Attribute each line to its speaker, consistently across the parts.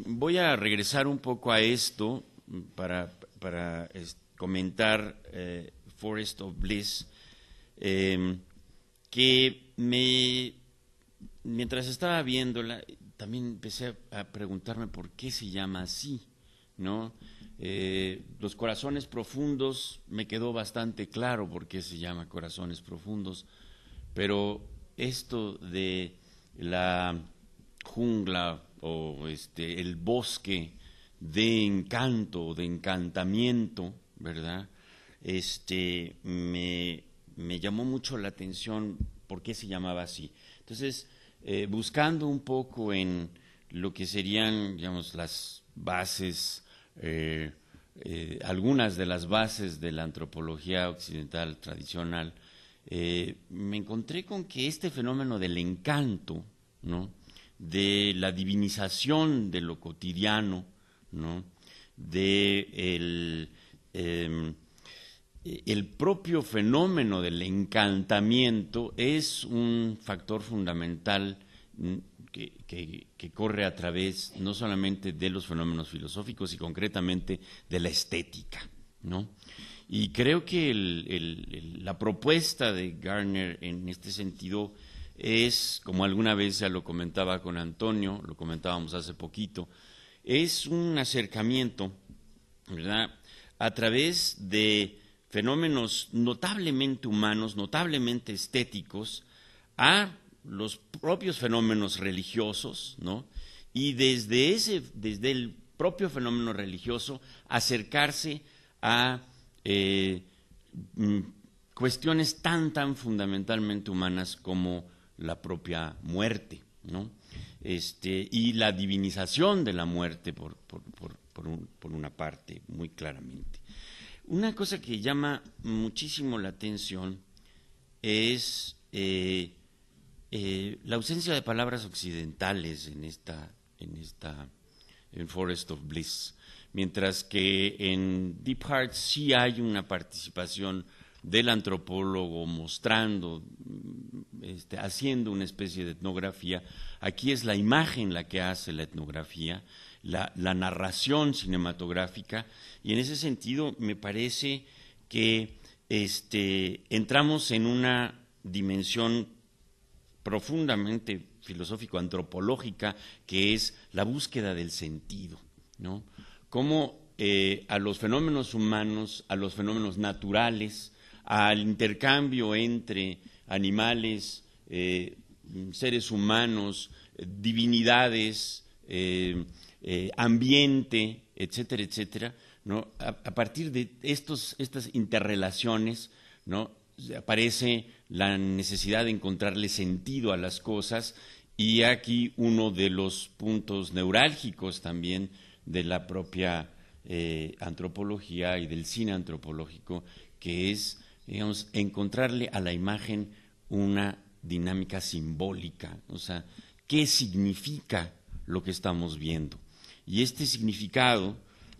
Speaker 1: Voy a regresar un poco a esto para comentar Forest of Bliss, que mientras estaba viéndola, también empecé a preguntarme por qué se llama así, ¿no? Los corazones profundos, me quedó bastante claro por qué se llama corazones profundos, pero esto de la jungla o el bosque de encanto, de encantamiento, ¿verdad? Me llamó mucho la atención por qué se llamaba así. Entonces, buscando un poco en lo que serían, digamos, las bases, algunas de las bases de la antropología occidental tradicional, me encontré con que este fenómeno del encanto, ¿no?, de la divinización de lo cotidiano, ¿no?, el propio fenómeno del encantamiento es un factor fundamental que corre a través no solamente de los fenómenos filosóficos y concretamente de la estética, ¿no? Y creo que la propuesta de Gardner en este sentido es, como alguna vez ya lo comentaba con Antonio, lo comentábamos hace poquito, es un acercamiento, ¿verdad?, a través de fenómenos notablemente humanos, notablemente estéticos, a los propios fenómenos religiosos, ¿no? Y desde el propio fenómeno religioso acercarse a cuestiones tan fundamentalmente humanas como la propia muerte, ¿no? Y la divinización de la muerte por una parte, muy claramente. Una cosa que llama muchísimo la atención es la ausencia de palabras occidentales en Forest of Bliss, mientras que en Deep Heart sí hay una participación del antropólogo mostrando, haciendo una especie de etnografía. Aquí es la imagen la que hace la etnografía, la narración cinematográfica, y en ese sentido me parece que entramos en una dimensión profundamente filosófico-antropológica, que es la búsqueda del sentido, ¿no? Cómo a los fenómenos humanos, a los fenómenos naturales, al intercambio entre animales, seres humanos, divinidades, ambiente, etcétera, etcétera, ¿no? A partir de estas interrelaciones, ¿no?, aparece la necesidad de encontrarle sentido a las cosas, y aquí uno de los puntos neurálgicos también de la propia antropología y del cine antropológico, que es, digamos, encontrarle a la imagen una dinámica simbólica, o sea, ¿qué significa lo que estamos viendo? Y este significado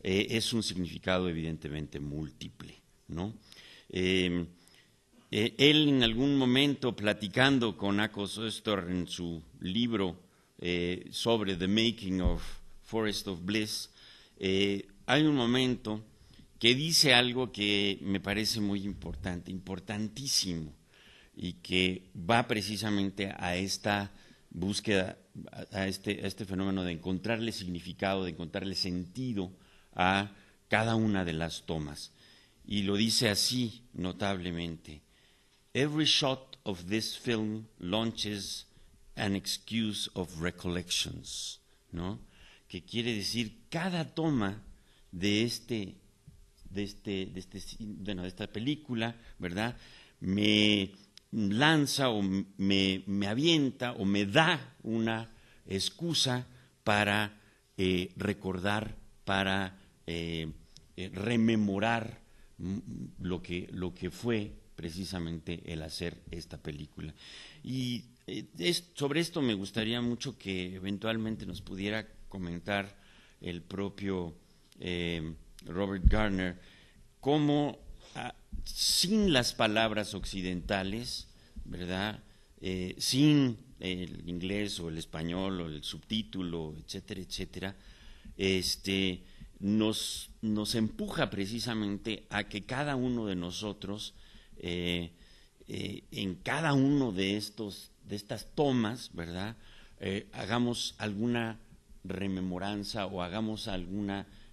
Speaker 1: es un significado evidentemente múltiple, ¿no? Él en algún momento, platicando con Akos Öztürk en su libro sobre The Making of Forest of Bliss, hay un momento que dice algo que me parece muy importante, importantísimo, y que va precisamente a esta búsqueda, a este fenómeno de encontrarle significado, de encontrarle sentido a cada una de las tomas. Y lo dice así notablemente: Every shot of this film launches an excuse of recollections, ¿no? Que quiere decir, cada toma de esta película, ¿verdad?, me lanza o me avienta o me da una excusa para recordar, para rememorar lo que fue precisamente el hacer esta película. Y sobre esto me gustaría mucho que eventualmente nos pudiera comentar el propio Robert Gardner, cómo sin las palabras occidentales, ¿verdad?, sin el inglés o el español o el subtítulo, etcétera, etcétera, nos empuja precisamente a que cada uno de nosotros, en cada uno de estas tomas, ¿verdad? Hagamos alguna rememoranza o hagamos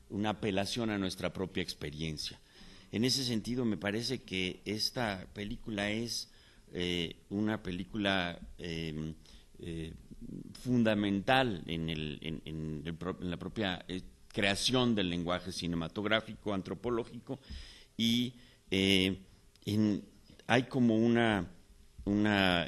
Speaker 1: una apelación a nuestra propia experiencia. En ese sentido, me parece que esta película es una película fundamental en la propia creación del lenguaje cinematográfico, antropológico, y hay como una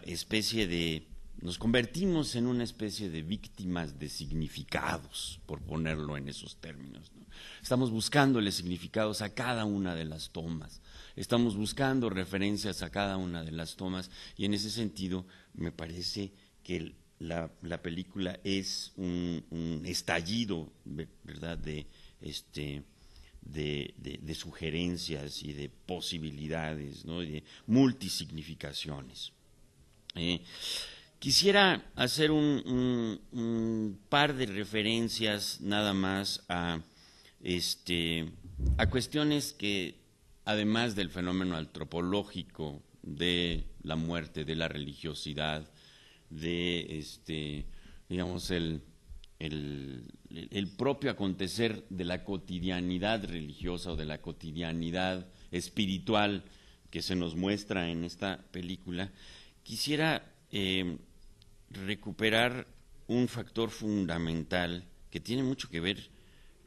Speaker 1: especie de... Nos convertimos en una especie de víctimas de significados, por ponerlo en esos términos, ¿no? Estamos buscándole significados a cada una de las tomas, estamos buscando referencias a cada una de las tomas, y en ese sentido me parece que la película es un estallido, ¿verdad?, de sugerencias y de posibilidades, ¿no?, y de multisignificaciones. Quisiera hacer un par de referencias nada más a cuestiones que, además del fenómeno antropológico de la muerte, de la religiosidad, de digamos el propio acontecer de la cotidianidad religiosa o de la cotidianidad espiritual que se nos muestra en esta película, quisiera recuperar un factor fundamental que tiene mucho que ver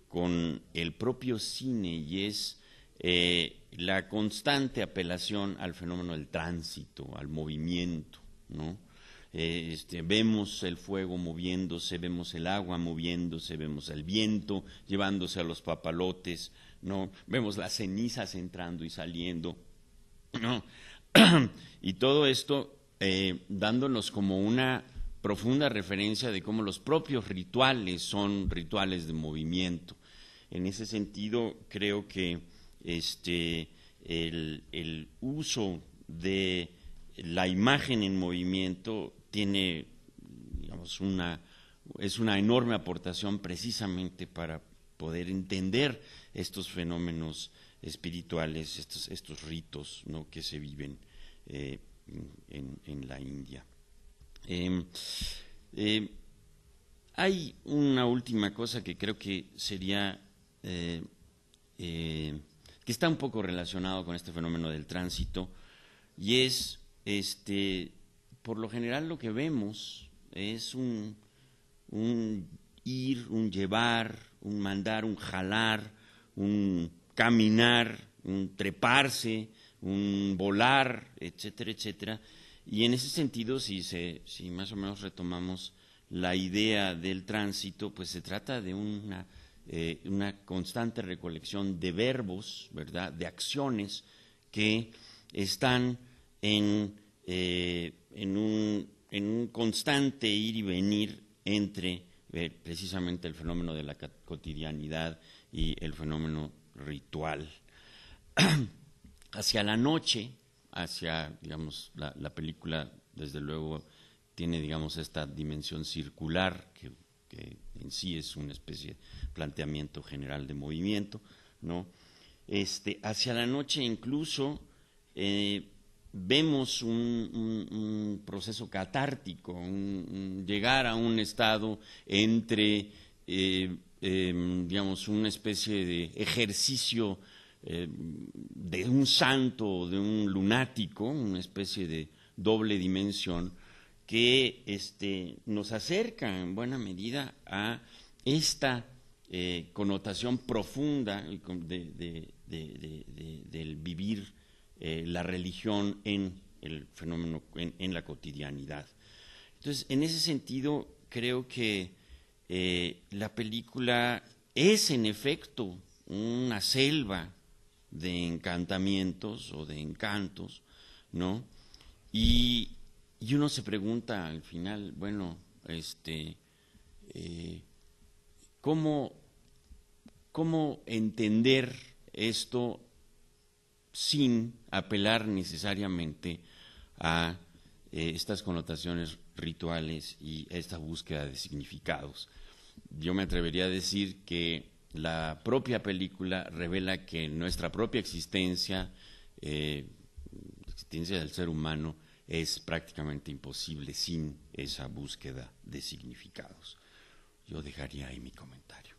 Speaker 1: con el propio cine, y es la constante apelación al fenómeno del tránsito, al movimiento, ¿no? Vemos el fuego moviéndose, vemos el agua moviéndose, vemos el viento llevándose a los papalotes, ¿no? Vemos las cenizas entrando y saliendo, ¿no? Y todo esto dándonos como una profunda referencia de cómo los propios rituales son rituales de movimiento. En ese sentido, creo que el uso de la imagen en movimiento tiene, digamos, es una enorme aportación precisamente para poder entender estos fenómenos espirituales, estos ritos, ¿no?, que se viven en la India. Hay una última cosa que creo que sería, que está un poco relacionado con este fenómeno del tránsito, y es, por lo general lo que vemos es un ir, un llevar, un mandar, un jalar, un caminar, un treparse, un volar, etcétera, etcétera. Y en ese sentido, si más o menos retomamos la idea del tránsito, pues se trata de una constante recolección de verbos, ¿verdad?, de acciones que están en un constante ir y venir entre precisamente el fenómeno de la cotidianidad y el fenómeno ritual. Hacia la noche, digamos, la película, desde luego, tiene, digamos, esta dimensión circular, que en sí es una especie de planteamiento general de movimiento, ¿no? Hacia la noche incluso vemos un proceso catártico, llegar a un estado entre, digamos, una especie de ejercicio de un santo o de un lunático, una especie de doble dimensión que nos acerca en buena medida a esta connotación profunda del vivir la religión en el fenómeno, en la cotidianidad. Entonces, en ese sentido, creo que la película es en efecto una selva de encantamientos o de encantos, ¿no? Y uno se pregunta al final, bueno, ¿cómo entender esto sin apelar necesariamente a estas connotaciones rituales y esta búsqueda de significados. Yo me atrevería a decir que la propia película revela que nuestra propia existencia, la existencia del ser humano, es prácticamente imposible sin esa búsqueda de significados. Yo dejaría ahí mi comentario.